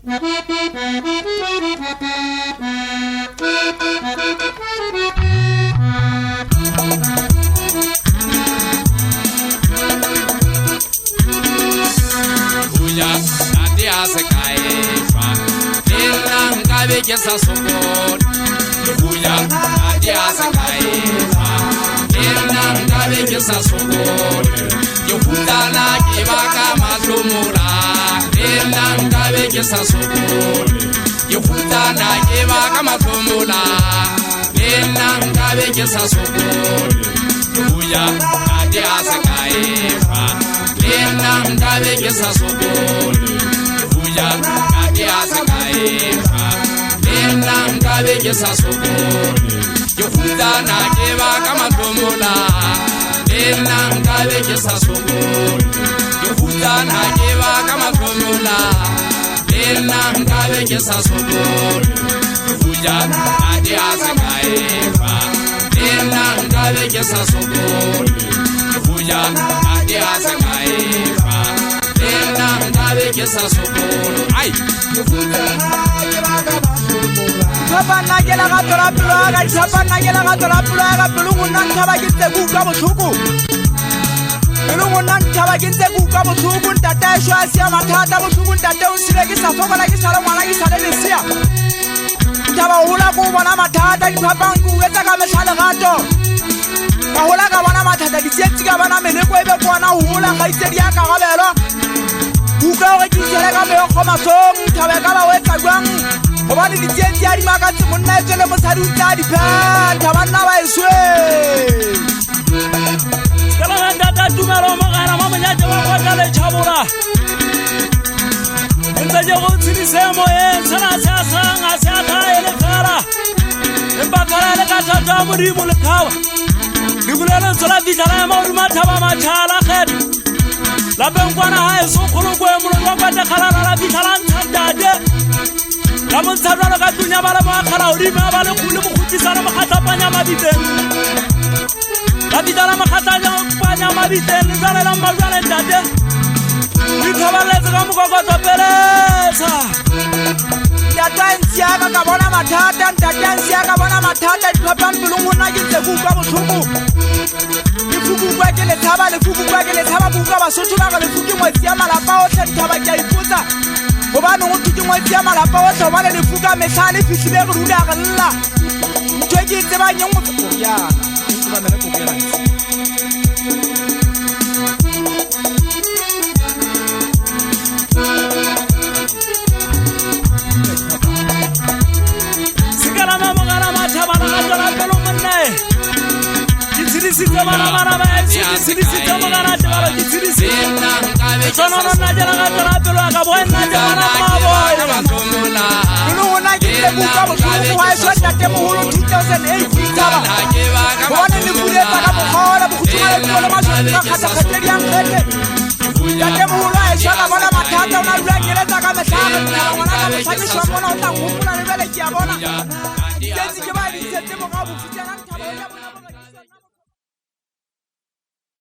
Buya nadia se caefa Ella nkabe ke sa sokol Buya nadia se caefa Ella nkabe ke sa sokol Yehudana ke baka matlomora Ella nkabe ke sa sokol Yehudana ke baka matlomora Ella nkabe ke sa sokol Buya nadia se caefa Ella nkabe ke sa sokol Buya nadia se caefa Ella nkabe ke sa sokol Yehudana ke baka matlomora Ella nkabe ke sa sokol Yehudana ke baka matlomora Ella nkabe ke sa sokol Buya nadia se caefa Ella nkabe ke sa sokol Buya nadia se caefa Ella nkabe ke sa sokol Ay Papa na ke la ga tora pula ga tsapa na ke la ga tora pula ga pulungu nan thaba ke tse ku ka botlhoko pulungu nan thaba ke tse ku ka botlhoko ntata e shwa sia mathata botlhoko ntata o sile ke sa fokola ke sala ngwana ke sala le sia thaba hola go bona mathata di phapang ku etsa ka metlhale gato ka hola ka bona mathata di tsetsi ka bana meneko e be kwana hola ga itse di aka gabelo buka o ke tsela ka me go masong thaba ka ba wetsa jwang Obani di tsetsi ya di makatse monna e tsele mosadi o tla di phata banna ba eswe Kala ndata tumelo magana mamanyate wa kwata le chabura Nta je go tshidise moyeng sana sa sanga sa tha ele kala Empa kala le ka tata modimo le khawa Di bulela tsala bitala ma uri mathaba machala khet La bengwana ha eso kholo go emolo wa kwata khala la bitala nthandade La montshabana ka tunya bala mo akhala uri ma bale khule mo khutisana mo khatlapanya mabiteng La bitala mo khatlapanya mabiteng zala la mbazala ndade Di thabaletse ka mokokoto peresa Ntatansi ya ka bona mathata ntatansi ya ka bona mathata di phapang pulungu na ke tse ku ka botlhoko Di fuku kwa ke le thaba le fuku kwa ke le thaba buka ba sotho ba ka le fuku mo tsia malapa o tle thaba ke a ipotsa Obana o tuki mo tsia malapa o tle bana le fuka metlhale fitlile go rula ga lla Ntwe ke tseba nyeng mo yana ba mele go bela Sita mana mana ba sita mana de balo sita sono non na jara ga tara pelo ga boy na jara ma boy Inu wona ke te buka bo ku wa so ta te mo 2008 taba bona ni bule ta ka mo khora bo khutuma le bona ma so ka khata khate yang khete ya te mo la e shaka bona mathata ona lwa ke le ta ka metlhaga na bona ka motlhaki so bona o tla ngopula le bele ke ya bona ke di ke ba di tsetse mo ga bo futela ntaba ya bona